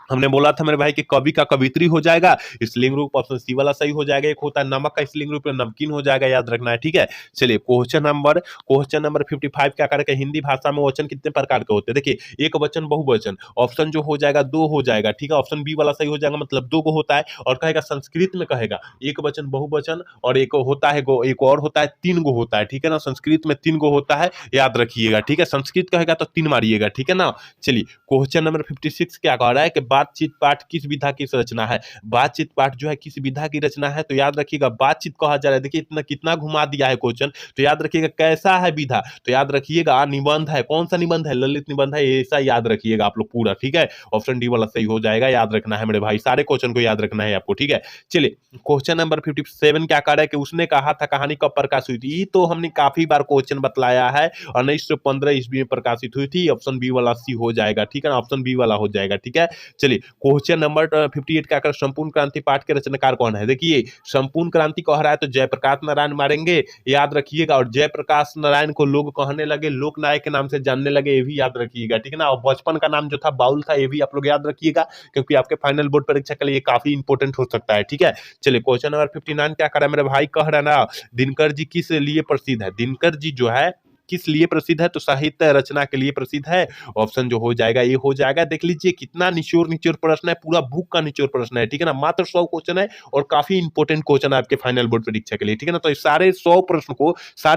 हमने बोला था मेरे भाई कि कवि का कवित्री हो जाएगा, स्त्रीलिंग रूप ऑप्शन सी वाला सही हो जाएगा। एक होता है नमक का स्त्रीलिंग रूप, नमकीन हो जाएगा, याद रखना है, ठीक है। चलिए, क्वेश्चन नंबर 55 क्या करेगा, हिंदी भाषा में वचन कितने प्रकार के होते हैं। देखिए, एक वचन, बहुवचन, ऑप्शन जो हो जाएगा दो हो जाएगा, ठीक है, ऑप्शन बी वाला सही हो जाएगा, मतलब दो को होता है। और कहेगा संस्कृत में कहेगा एक वचन, बहुवचन, और एक होता है एक और होता है तीन गो होता है, ठीक है ना, संस्कृत में तीन गो होता है, याद रखिएगा, ठीक है। संस्कृत कहेगा तो तीन मारिएगा, ठीक है ना। चलिए, क्वेश्चन नंबर 56 क्या कह रहा है कि बातचीत पाठ किस विधा की रचना है। बातचीत पाठ जो है किस विधा की रचना है, तो याद रखिएगा बातचीत कहा जा रहा है। देखिए, इतना कितना घुमा दिया है क्वेश्चन, तो याद रखिएगा कैसा है विधा, तो याद रखिएगा निबंध है, कौन सा निबंध है, ललित निबंध है, ऐसा याद रखिएगा आप लोग पूरा, ठीक है। ऑप्शन डी वाला सही हो जाएगा, याद रखना है मेरे भाई, सारे क्वेश्चन को याद रखना है आपको, ठीक है। चलिए, क्वेश्चन नंबर 57 क्या कह रहा है कि उसने कहा था कहानी कब प्रकाशित हुई थी। तो हमने काफी बार क्वेश्चन बतलाया है, 1915 ईस्वी में प्रकाशित हुई थी, ऑप्शन बी वाला सी हो जाएगा, ठीक है ना, ऑप्शन बी वाला हो जाएगा, ठीक है। चलिए, क्वेश्चन नंबर 58 क्या कर, संपूर्ण क्रांति पाठ के रचनाकार कौन है। देखिए, संपूर्ण क्रांति कह रहा है तो जयप्रकाश नारायण मारेंगे, याद रखिएगा। और जयप्रकाश नारायण को लोग कहने लगे, लोकनायक के नाम से जानने लगे, ये भी याद रखिएगा, ठीक है ना। और बचपन का नाम जो था बाउल था, ये भी आप लोग याद रखिएगा, क्योंकि आपके फाइनल बोर्ड परीक्षा के लिए काफी इंपॉर्टेंट हो सकता है, ठीक है। चलिए, क्वेश्चन नंबर 59 क्या कर रहा है मेरे भाई, कह रहा है ना, दिनकर जी किस लिए प्रसिद्ध है। दिनकर जी जो है किस लिए प्रसिद्ध है? तो साहित्य रचना के लिए प्रसिद्ध है। ऑप्शन जो हो जाएगा ये हो जाएगा। देख लीजिए कितना निचोड़ निचोड़ प्रश्न है, पूरा बुक का निचोड़ प्रश्न है, ठीक है ना। मात्र 100 क्वेश्चन है और काफी इंपॉर्टेंट क्वेश्चन है आपके फाइनल बोर्ड परीक्षा के लिए, ठीक है ना। तो इस सारे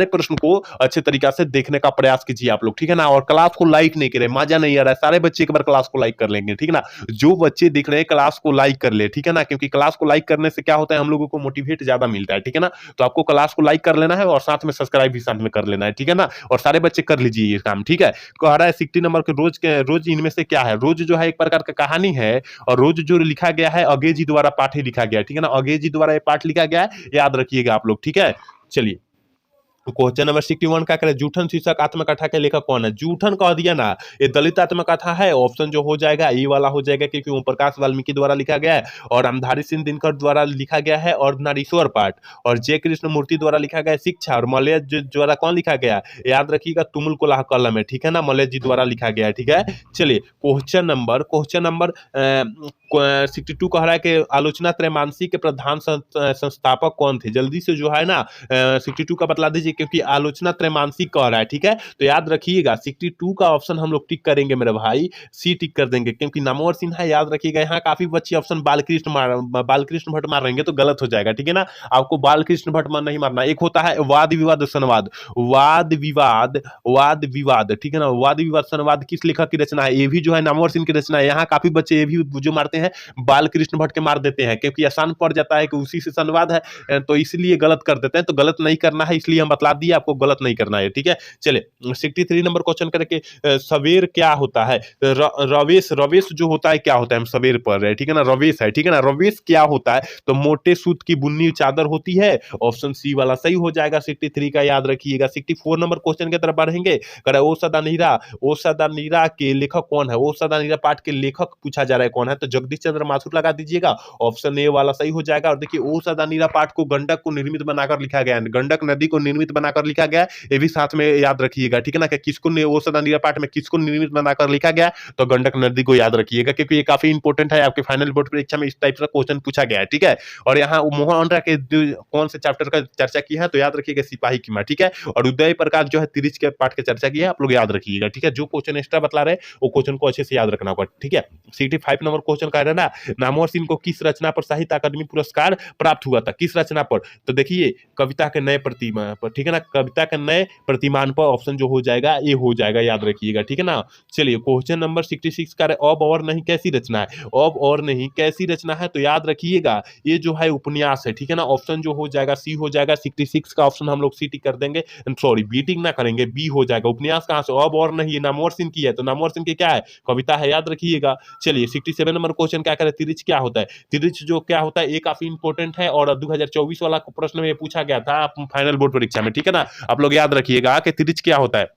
प्रश्न को अच्छे तरीका से देखने का प्रयास कीजिए आप लोग, ठीक है ना। और क्लास को लाइक नहीं करें, मजा नहीं आ रहा है, सारे बच्चे एक बार क्लास को लाइक कर लेंगे, ठीक है ना। जो बच्चे देख रहे हैं क्लास को लाइक कर ले, ठीक है ना, क्योंकि क्लास को लाइक करने से क्या होता है, हम लोगों को मोटिवेट ज्यादा मिलता है, ठीक है ना। तो आपको क्लास को लाइक कर लेना है और साथ में सब्सक्राइब भी साथ में कर लेना है, ठीक है ना। और सारे बच्चे कर लीजिए ये काम, ठीक है। कह रहा है 60 नंबर के रोज इनमें से क्या है? रोज जो है एक प्रकार का कहानी है और रोज जो लिखा गया है अगेजी द्वारा पाठ ही लिखा गया है, ठीक है ना। अगेजी द्वारा ये पाठ लिखा गया है, याद रखिएगा आप लोग, ठीक है। चलिए क्वेश्चन नंबर 61 क्या करें? जूठन शीर्षक आत्मकथा के लेखक कौन है? जूठन कह दिया ना, ये दलित आत्मकथा है। ऑप्शन जो हो जाएगा ये वाला हो जाएगा, क्योंकि ओम प्रकाश वाल्मीकि द्वारा लिखा गया है और रामधारी सिंह दिनकर द्वारा लिखा गया है और नारीश्वर पाठ, और जय कृष्ण मूर्ति द्वारा लिखा गया है शिक्षा, और मलय द्वारा कौन लिखा गया? याद रखिएगा तुमुल कोलाह कलम है, ठीक है ना, मलय जी द्वारा लिखा गया है, ठीक है। चलिए क्वेश्चन नंबर 62 कह रहा है कि आलोचना त्रैमासिक के प्रधान संस्थापक कौन थे? जल्दी से जो है ना 62 का बतला दीजिए, क्योंकि आलोचना त्रैमासिक कह रहा है, ठीक है। तो याद रखिएगा 62 का ऑप्शन हम लोग टिक करेंगे मेरे भाई, सी टिक कर देंगे, क्योंकि नामवर सिन्हा याद रखिएगा। यहाँ काफी बच्चे ऑप्शन बालकृष्ण भट्ट मार रहेंगे तो गलत हो जाएगा, ठीक है ना। आपको बालकृष्ण भट्ट नहीं मारना। एक होता है वाद विवाद संवाद, वाद विवाद, ठीक है ना। वाद विवाद संवाद किस लेखक की रचना है? ये भी जो है नामवर सिंह की रचना है। यहाँ काफी बच्चे ये भी जो मारते हैं बालकृष्ण भट्ट के मार देते हैं, क्योंकि आसान पड़ जाता है कि उसी से संवाद है, तो इसलिए गलत कर देते हैं। तो गलत नहीं करना है, इसलिए हम बतला दिए आपको, गलत नहीं करना है, ठीक है। चलिए 63 नंबर क्वेश्चन करके सवेर क्या होता है? रवेश जो होता है क्या होता है? हम सवेर पढ़ रहे हैं, ठीक है ना, रवेश है, ठीक है ना। रवेश क्या होता है? तो मोटे सूत की बुन्नी चादर होती है। ऑप्शन सी वाला सही हो जाएगा 63 का, याद रखिएगा। 64 नंबर क्वेश्चन की तरफ बढ़ेंगे। ओ सदा नीरा के लेखक कौन है? ओ सदा नीरा पाठ के लेखक पूछा जा रहा है कौन है? तो जगदीश चंद्र माथुर लगा दीजिएगा, ऑप्शन ए वाला सही हो जाएगा। और देखिए ओ सदा नीरा पाठ को गंडक को निर्मित बनाकर लिखा गया है, गंडक नदी को निर्मित बनाकर लिखा गया, ये भी साथ में याद रखिएगा, ठीक है ना। कि किसको ओ सदा नीरा पाठ में किसको निर्मित बनाकर लिखा गया? तो गंडक नदी को याद रखिएगा, क्योंकि ये काफी इंपॉर्टेंट है आपके फाइनल बोर्ड परीक्षा में, इस टाइप का क्वेश्चन पूछा गया है, ठीक है। और यहाँ मोहन के कौन से चैप्टर का चर्चा की है? तो याद रखिएगा सिपाही की मां, ठीक है। और उदय प्रकाश जो है तिरिच के पाठ की चर्चा की है, आप लोग याद रखिएगा, ठीक है। जो क्वेश्चन एक्स्ट्रा बतला रहे वो क्वेश्चन को अच्छे से याद रखना होगा, ठीक है। 65 नंबर क्वेश्चन कह रहे हैं ना, नामवर सिंह को किस रचना पर साहित्य अकादमी पुरस्कार प्राप्त हुआ था? किस रचना पर? तो देखिए कविता के नए प्रतिमा पर, ठीक है ना, कविता के नए प्रतिमान पर। ऑप्शन जो हो जाएगा ये हो जाएगा, याद रखिएगा, ठीक है ना। चलिए क्वेश्चन नंबर 66 का अब और नहीं कैसी रचना है? अब और नहीं कैसी रचना है? तो याद रखिएगा ये जो है उपन्यास है, ठीक है ना। ऑप्शन जो हो जाएगा सी हो जाएगा। 66 का ऑप्शन हम लोग सी टिक कर देंगे, सॉरी बी टिक ना करेंगे, बी हो जाएगा। उपन्यास कहां से? अब और नहीं, ये नामवर सिंह की है, तो नामवर सिंह की क्या है? कविता है, याद रखिएगा। चलिए 67 नंबर क्वेश्चन क्या करे? तिरिच क्या होता है? तिरिच जो क्या होता है ये काफी इंपॉर्टेंट है, और 2024 वाला प्रश्न में पूछा गया था फाइनल बोर्ड परीक्षा में, ठीक है ना। आप लोग याद रखिएगा कि तिरिच क्या होता है।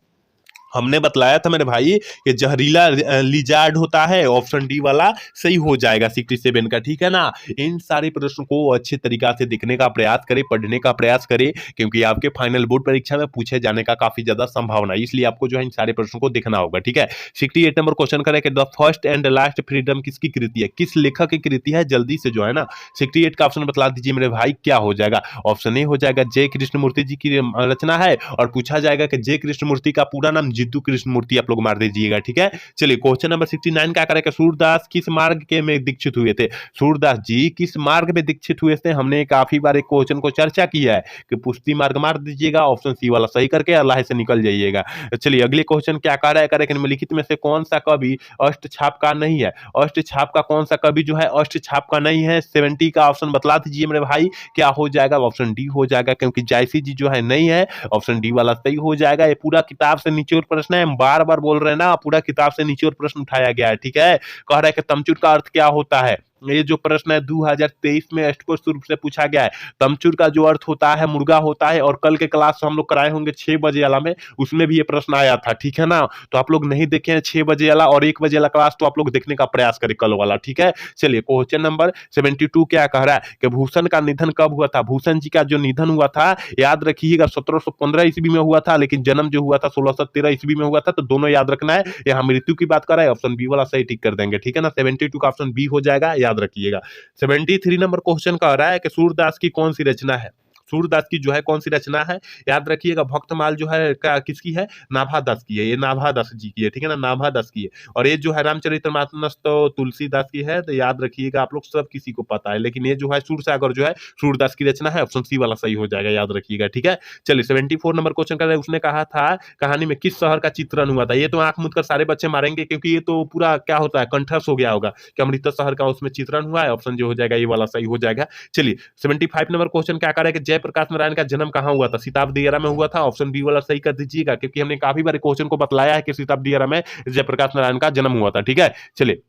हमने बतलाया था मेरे भाई कि जहरीला लिजार्ड होता है, ऑप्शन डी वाला सही हो जाएगा 67 का, ठीक है ना। इन सारे प्रश्नों को अच्छे तरीका से देखने का प्रयास करें, पढ़ने का प्रयास करें, क्योंकि आपके फाइनल बोर्ड परीक्षा में पूछे जाने का काफी ज्यादा संभावना है, इसलिए आपको जो है इन सारे प्रश्नों को देखना होगा, ठीक है। 68 नंबर क्वेश्चन करें कि the first and last freedom किसकी कृति है? किस लेखक की कृति है? जल्दी से जो है ना 68 का ऑप्शन बतला दीजिए मेरे भाई, क्या हो जाएगा? ऑप्शन ए हो जाएगा जय कृष्णमूर्ति जी की रचना है, और पूछा जाएगा कि जय कृष्णमूर्ति का पूरा नाम जिद्दू कृष्णमूर्ति, आप लोग मार दीजिएगा, ठीक है। चलिए क्वेश्चन नंबर 69 क्या करेगा? सूरदास किस मार्ग के में दीक्षित हुए थे? सूरदास जी किस मार्ग में दीक्षित हुए थे? हमने काफी बार एक क्वेश्चन को चर्चा किया है कि पुष्टि मार्ग मार दीजिएगा, ऑप्शन सी वाला सही करके अल्लाह से निकल जाइएगा। चलिए अगले क्वेश्चन क्या कह रहा है? करें निम्नलिखित में से कौन सा कवि अष्ट छाप का नहीं है? अष्ट छाप का कौन सा कवि जो है अष्ट छाप का नहीं है? 70 का ऑप्शन बतला दीजिए मेरे भाई, क्या हो जाएगा? ऑप्शन डी हो जाएगा, क्योंकि जायसी जी जो है नहीं है, ऑप्शन डी वाला सही हो जाएगा। ये पूरा किताब से निचोड़ प्रश्न है, बार बार बोल रहे हैं ना, पूरा किताब से निचोड़ प्रश्न उठाया गया है, ठीक है। कह रहा है कि तमचूर का अर्थ क्या होता है? ये जो प्रश्न है 2023 में स्पष्ट रूप से पूछा गया है। तमचूर का जो अर्थ होता है मुर्गा होता है, और कल के क्लास हम लोग कराए होंगे 6 बजे वाला में, उसमें भी ये प्रश्न आया था, ठीक है ना। तो आप लोग नहीं देखे हैं 6 बजे वाला और 1 बजे वाला क्लास, तो आप लोग देखने का प्रयास करें कल वाला, ठीक है। चलिए क्वेश्चन नंबर 72 क्या कह रहा है कि भूषण का निधन कब हुआ था? भूषण जी का जो निधन हुआ था याद रखिएगा 1715 ईस्वी में हुआ था, लेकिन जन्म जो हुआ था 1613 ईस्वी में हुआ था, तो दोनों याद रखना है। यहाँ मृत्यु की बात कर रहा है, ऑप्शन बी वाला सही टिक कर देंगे, ठीक है ना। 72 का ऑप्शन बी हो जाएगा, याद रखिएगा। 73 नंबर क्वेश्चन कह रहा है कि सूरदास की कौन सी रचना है? सूरदास की जो है कौन सी रचना है, याद रखिएगा भक्तमाल जो है किसकी है, नाभादास की है, ये नाभादास जी की है, ठीक है ना, नाभादास की है। और ये जो है रामचरितमानस तो तुलसीदास की है, तो याद रखिएगा आप लोग सब किसी को पता है, लेकिन ये जो है सूरसागर जो है सूरदास की रचना है, ऑप्शन सी वाला सही हो जाएगा, याद रखिएगा, ठीक है। चलिए 74 नंबर क्वेश्चन कर रहे हैं, उसने कहा था कहानी में किस शहर का चित्रण हुआ था। ये तो आंख मूंद कर सारे बच्चे मारेंगे, क्योंकि ये तो पूरा क्या होता है कंठस्थ हो गया होगा कि अमृतसर शहर का उसमें चित्रण हुआ है, ऑप्शन जो हो जाएगा ये वाला सही हो जाएगा। चलिए 75 नंबर क्वेश्चन क्या कर रहा है कि जयप्रकाश नारायण का जन्म कहाँ हुआ था, सिताब में हुआ था, ऑप्शन बी वाला सही कर दीजिएगा, क्योंकि हमने काफी बार क्वेश्चन को बतलाया है कि सिताब में जयप्रकाश नारायण का जन्म हुआ था, ठीक है। चलिए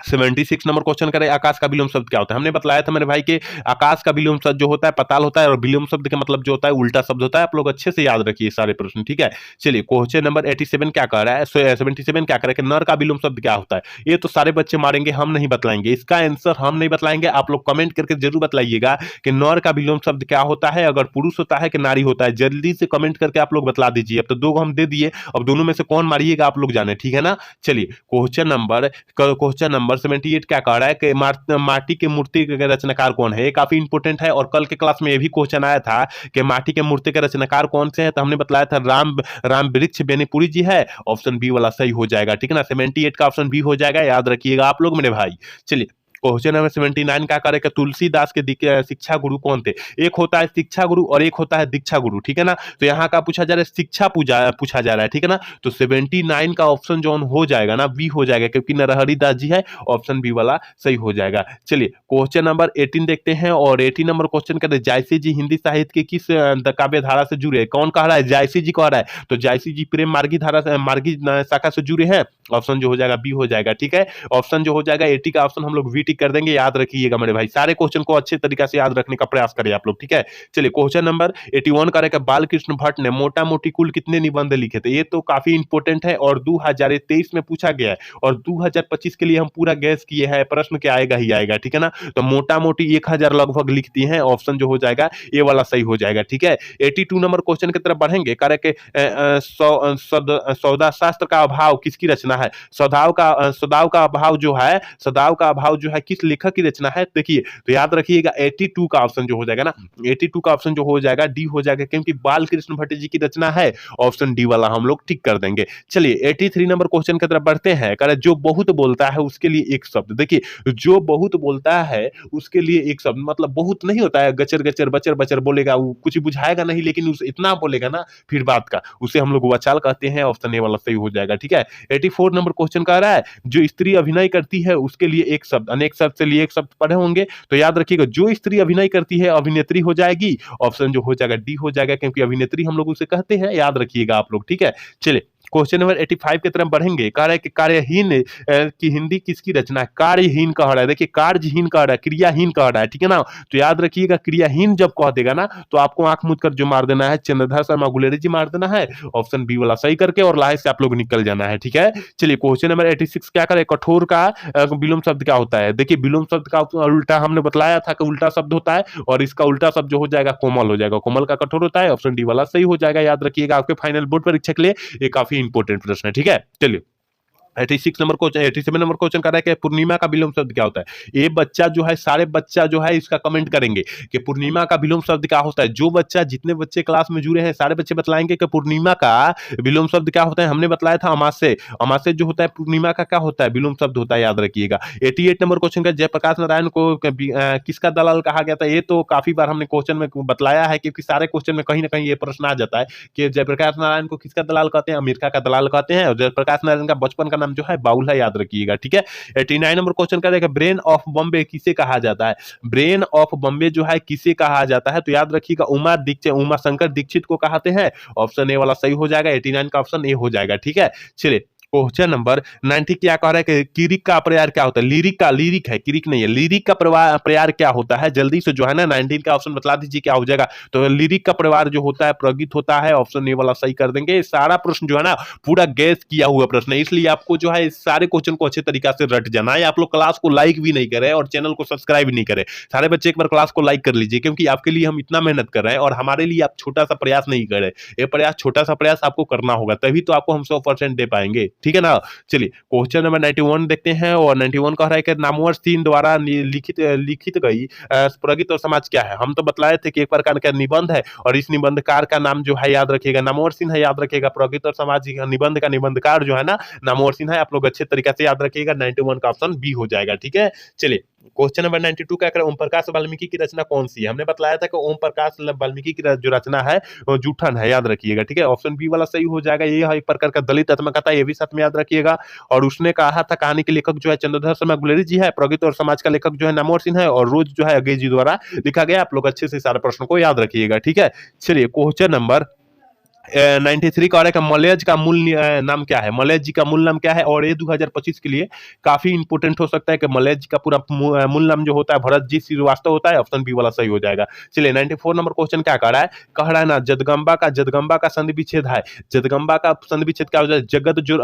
76 नंबर क्वेश्चन करें, आकाश का विलोम शब्द क्या होता है। हमने बताया था मेरे भाई के आकाश का विलोम शब्द जो होता है पताल होता है, और विलोम शब्द का मतलब जो होता है उल्टा शब्द होता है। आप लोग अच्छे से याद रखिए सारे प्रश्न, ठीक है। चलिए क्वेश्चन नंबर 87 क्या कह रहा है, 77 क्या कह रहा है कि नर का विलोम शब्द क्या होता है। ये तो सारे बच्चे मारेंगे, हम नहीं बतलाएंगे, इसका आंसर हम नहीं बतलाएंगे, आप लोग कमेंट करके जरूर बताइएगा कि नर का विलोम शब्द क्या होता है, अगर पुरुष होता है कि नारी होता है, जल्दी से कमेंट करके आप लोग बतला दीजिए। अब तो दो हम दे दिए, अब दोनों में से कौन मारिएगा आप लोग जाने, ठीक है ना। चलिए क्वेश्चन नंबर 78 क्या कह रहा है कि माटी के मूर्ति के रचनाकार कौन है। ये काफी इंपॉर्टेंट है, और कल के क्लास में ये भी क्वेश्चन आया था कि माटी के मूर्ति के रचनाकार कौन से हैं, तो हमने बताया था राम वृक्ष बेनीपुरी जी है, ऑप्शन बी वाला सही हो जाएगा, ठीक है ना। 78 का ऑप्शन बी हो जाएगा, याद रखिएगा आप लोग मेरे भाई। चलिए क्वेश्चन नंबर 79 क्या करे कि तुलसीदास के शिक्षा गुरु कौन थे। एक होता है शिक्षा गुरु और एक होता है दीक्षा गुरु, ठीक है ना। तो यहाँ का पूछा जा रहा है शिक्षा पूछा जा रहा है, ठीक है ना। तो 79 का ऑप्शन जो हो जाएगा ना बी हो जाएगा, क्योंकि नरहरि दास जी है, ऑप्शन बी वाला सही हो जाएगा। चलिए क्वेश्चन नंबर 18 देखते हैं, और 18 नंबर क्वेश्चन कहते जायसी जी हिंदी साहित्य के किस काव्य धारा से जुड़े। कौन कह रहा है, जायसी जी कह रहा है, तो जायसी जी प्रेम मार्गी धारा से, मार्गी शाखा से जुड़े हैं, ऑप्शन जो हो जाएगा बी हो जाएगा, ठीक है। ऑप्शन जो हो जाएगा 80 का ऑप्शन हम लोग वी टिक कर देंगे, याद रखिएगा मेरे भाई, सारे क्वेश्चन को अच्छे तरीके से याद रखने का प्रयास करें आप लोग, ठीक है। चलिए क्वेश्चन नंबर 81 करेगा बाल कृष्ण भट्ट ने मोटा मोटी कुल कितने निबंध लिखे थे। ये तो काफी इंपॉर्टेंट है, और 2023 में पूछा गया है, और 2025 के लिए हम पूरा गैस किए हैं, प्रश्न क्या आएगा ही आएगा, ठीक है ना। तो मोटा मोटी 1000 लगभग लिखती हैं, ऑप्शन जो हो जाएगा ये वाला सही हो जाएगा, ठीक है। 82 नंबर क्वेश्चन की तरफ बढ़ेंगे, करे के सौदा शास्त्र का अभाव किसकी रचना है। सदाव का अभाव जो है, सदाव का अभाव जो है किस लेखक की रचना है। देखिए तो याद रखिएगा 82 का ऑप्शन जो हो जाएगा ना, 82 का ऑप्शन जो हो जाएगा डी हो जाएगा, क्योंकि बाल कृष्ण भट्ट जी की रचना है, ऑप्शन डी वाला हम लोग टिक कर देंगे। चलिए 83 नंबर क्वेश्चन की तरफ बढ़ते हैं, करे जो बहुत बोलता है उसके लिए एक शब्द। देखिए जो बहुत बोलता है उसके लिए एक शब्द, मतलब बहुत नहीं होता है गचर गचर बचर बचर बोलेगा, वो कुछ बुझाएगा नहीं, लेकिन उस इतना बोलेगा ना फिर बात का, उसे हम लोग वचाल कहते हैं, ऑप्शन ए वाला सही हो जाएगा, ठीक है। 84 नंबर क्वेश्चन कह रहा है जो स्त्री अभिनय करती है उसके लिए एक शब्द। अनेक शब्द से लिए एक शब्द पढ़े होंगे, तो याद रखिएगा जो स्त्री अभिनय करती है अभिनेत्री हो जाएगी, ऑप्शन जो हो जाएगा डी हो जाएगा, क्योंकि अभिनेत्री हम लोग उसे कहते हैं, याद रखिएगा आप लोग, ठीक है। चलिए क्वेश्चन नंबर 85 की तरफ बढ़ेंगे, कह रहा है कि कार्यहीन की हिंदी किसकी रचना है। कार्यहीन कह रहा है, देखिए कार्यहीन कह रहा है, क्रियाहीन कह रहा है, ठीक है ना। तो याद रखिएगा क्रियाहीन जब कह देगा ना, तो आपको आंख मूंद कर जो मार देना है चंद्रधर शर्मा गुलेरी जी मार देना है, ऑप्शन बी वाला सही करके, और लाहे से आप लोग निकल जाना है, ठीक है। चलिए क्वेश्चन नंबर 86 क्या करे, कठोर का विलोम शब्द क्या होता है। देखिए विलोम शब्द का उल्टा हमने बतलाया था कि उल्टा शब्द होता है, और इसका उल्टा शब्द जो हो जाएगा कोमल हो जाएगा, कोमल का कठोर होता है, ऑप्शन डी वाला सही हो जाएगा, याद रखिएगा आपके फाइनल बोर्ड परीक्षा के लिए ये काफी इंपॉर्टेंट प्रश्न है, ठीक है। चलिए 86 नंबर क्वेश्चन, 87 नंबर क्वेश्चन कर रहा है कि पूर्णिमा का विलोम शब्द क्या होता है। ये बच्चा जो है, सारे बच्चा जो है इसका कमेंट करेंगे कि पूर्णिमा का विलोम शब्द क्या होता है। जो बच्चा, जितने बच्चे क्लास में जुड़े हैं सारे बच्चे बतलाएंगे कि पूर्णिमा का विलोम शब्द क्या होता है। हमने बतलाया था अमासे, अमासे जो होता है पूर्णिमा का क्या होता है, विलोम शब्द होता है, याद रखिएगा। 88 नंबर क्वेश्चन का जयप्रकाश नारायण को किसका दलाल कहा गया था। ये तो काफी बार हमने क्वेश्चन में बतलाया है, क्योंकि सारे क्वेश्चन में कहीं ना कहीं ये प्रश्न आ जाता है कि जयप्रकाश नारायण को किसका दलाल कहते हैं, अमेरिका का दलाल कहते हैं, और जयप्रकाश नारायण का बचपन का नाम जो है बाउल है, याद रखिएगा, ठीक है। 89 नंबर क्वेश्चन करेगा ब्रेन ऑफ बॉम्बे किसे कहा जाता है। ब्रेन ऑफ बॉम्बे जो है किसे कहा जाता है, तो याद रखिएगा उमा शंकर दीक्षित को कहते हैं, ऑप्शन ए वाला सही हो जाएगा, 89 का ऑप्शन ए हो जाएगा, ठीक है। चलिए क्वेश्चन नंबर 90 क्या कह रहा है कि किरिक का प्रयार क्या होता है। लिरिक है, किरिक नहीं है, लिरिक का प्रयार क्या होता है, जल्दी से जो है ना 19 का ऑप्शन बतला दीजिए क्या हो जाएगा। तो लिरिक का प्रयार जो होता है प्रगीत होता है, ऑप्शन ए वाला सही कर देंगे। सारा प्रश्न जो है ना पूरा गैस किया हुआ प्रश्न है, इसलिए आपको जो है सारे क्वेश्चन को अच्छे तरीके से रट जाना है। आप लोग क्लास को लाइक भी नहीं करे और चैनल को सब्सक्राइब भी नहीं करे। सारे बच्चे एक बार क्लास को लाइक कर लीजिए, क्योंकि आपके लिए हम इतना मेहनत कर रहे हैं और हमारे लिए आप छोटा सा प्रयास नहीं कर रहे। ये प्रयास, छोटा सा प्रयास आपको करना होगा, तभी तो आपको हम 100% दे पाएंगे। ठीक है ना। चलिए क्वेश्चन नंबर 91 देखते हैं, और 91 कह रहा है कि नामवर सिंह द्वारा लिखित लिखित गई प्रगति और समाज क्या है। हम तो बतलाए थे कि एक प्रकार का निबंध है, और इस निबंधकार का नाम जो है याद रखिएगा, नामवर सिंह है, याद रखिएगा। प्रगति और समाज निबंध का निबंधकार जो है ना, नामवर सिंह है। आप लोग अच्छे तरीके से याद रखिएगा, 91 का ऑप्शन बी हो जाएगा। ठीक है, चलिए क्वेश्चन नंबर 92 क्या करें, ओम प्रकाश वाल्मीकि की रचना कौन सी है। हमने बतलाया था कि ओम प्रकाश वाल्मीकि की जो रचना है वो जूठन है, याद रखिएगा। ठीक है, ऑप्शन बी वाला सही हो जाएगा। ये है एक प्रकार का दलित आत्मकथा, ये भी साथ में याद रखिएगा। और उसने कहा था, कहानी के लेखक जो है चंद्रधर शर्मा गुलेरी जी है, प्रगति और समाज का लेखक जो है नामवर सिंह है, और रोज जो है अगेय जी द्वारा लिखा गया। आप लोग अच्छे से सारे प्रश्नों को याद रखिएगा। ठीक है, चलिए क्वेश्चन नंबर 93 का है कि मलयज का मूल नाम क्या है। मलयज जी का मूल नाम क्या है, और ये 2025 के लिए काफी इंपोर्टेंट हो सकता है कि मलयज जी का पूरा मूल नाम जो होता है भरत जी श्रीवास्तव होता है। ऑप्शन बी वाला सही हो जाएगा। चलिए 94 नंबर क्वेश्चन क्या कह रहा है, कह रहा है ना, जगदम्बा का संधि विच्छेद है। जगदम्बा का संधि विच्छेद क्या हो जाए,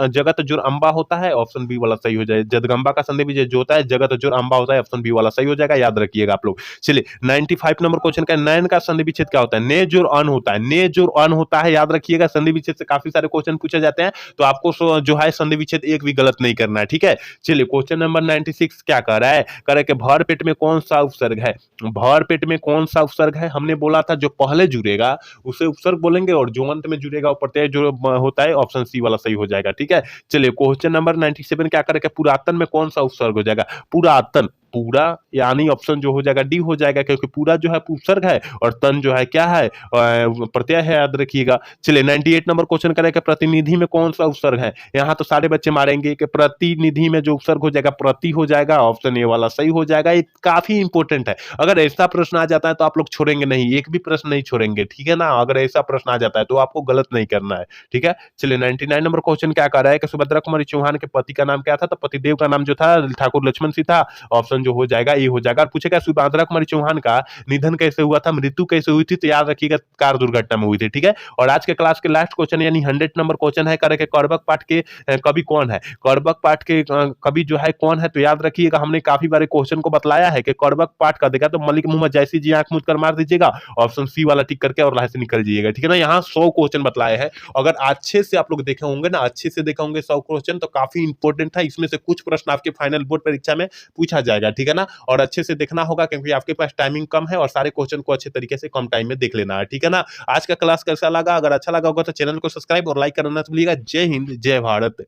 जगत जुर अम्बा होता है। ऑप्शन बी वाला सही हो जाए। जगदम्बा का संधि विच्छेद जो होता है जगत जुर अम्बा होता है। ऑप्शन बी वाला सही हो जाएगा, याद रखिएगा आप लोग। चलिए 95 नंबर क्वेश्चन का, नैन का संधि विच्छेद क्या होता है। ने जुर अन होता है, ने जुर अन होता है, याद रखिएगा। संधि विच्छेद से काफी सारे क्वेश्चन पूछे जाते हैं, तो आपको जो है संधि विच्छेद एक भी गलत नहीं करना है। ठीक है, चलिए क्वेश्चन नंबर 96 क्या कर रहा है, कह रहा है कि भर पेट में कौन सा उपसर्ग है। भर पेट में कौन सा उपसर्ग है, हमने बोला था जो पहले जुड़ेगा उसे उपसर्ग बोलेंगे, और जो अंत में जुड़ेगा वो प्रत्यय जो होता है। ऑप्शन सी वाला सही हो जाएगा। ठीक है, चलिए क्वेश्चन नंबर 97 क्या करें, पुरातन में कौन सा उपसर्ग हो जाएगा। पुरातन, पूरा यानी ऑप्शन जो हो जाएगा डी हो जाएगा, क्योंकि पूरा जो है उपसर्ग है, और तन जो है क्या है, प्रत्यय है, याद रखिएगा। चलिए 98 नंबर क्वेश्चन करें कि प्रतिनिधि में कौन सा उपसर्ग है। यहाँ तो सारे बच्चे मारेंगे कि प्रतिनिधि में जो उपसर्ग हो जाएगा प्रति हो जाएगा। ऑप्शन ए वाला सही हो जाएगा। ये काफी इंपॉर्टेंट है, अगर ऐसा प्रश्न आ जाता है तो आप लोग छोड़ेंगे नहीं, एक भी प्रश्न नहीं छोड़ेंगे। ठीक है ना, अगर ऐसा प्रश्न आ जाता है तो आपको गलत नहीं करना है। ठीक है, चलिए 99 नंबर क्वेश्चन क्या कर रहा है कि सुभद्रा कुमारी चौहान के पति का नाम क्या था। तो पतिदेव का नाम जो था ठाकुर लक्ष्मण सिंह था। ऑप्शन जो हो जाएगा ये हो जाएगा। और पूछेगा सुभद्रा कुमारी चौहान का निधन कैसे हुआ था, मृत्यु कैसे हुई थी। तो याद रखिएगा कार दुर्घटना में हुई थी। ठीक है, और आज के क्लास के लास्ट क्वेश्चन यानी 100 नंबर क्वेश्चन है, करे के करबक पाठ के कवि कौन है। करबक पाठ के कवि जो है कौन है, तो याद रखिएगा हमने काफी बारे क्वेश्चन को बतलाया है कि करबक पाठ का देगा तो मलिक मोहम्मद जैसी जी, आंख मूंद कर मार दीजिएगा, ऑप्शन सी वाला टिक करके और लाइन से निकल जाइएगा। ठीक है ना, यहाँ 100 क्वेश्चन बतलाए हैं। अगर अच्छे से आप लोग देखे होंगे ना, अच्छे से देखे होंगे 100 क्वेश्चन, तो काफी इंपॉर्टेंट है। इसमें से कुछ प्रश्न आपके फाइनल बोर्ड परीक्षा में पूछा जाएगा। ठीक है ना, और अच्छे से देखना होगा, क्योंकि आपके पास टाइमिंग कम है, और सारे क्वेश्चन को अच्छे तरीके से कम टाइम में देख लेना है। ठीक है ना, आज का क्लास कैसा लगा, अगर अच्छा लगा होगा तो चैनल को सब्सक्राइब और लाइक करना ना भूलिएगा। जय हिंद, जय भारत।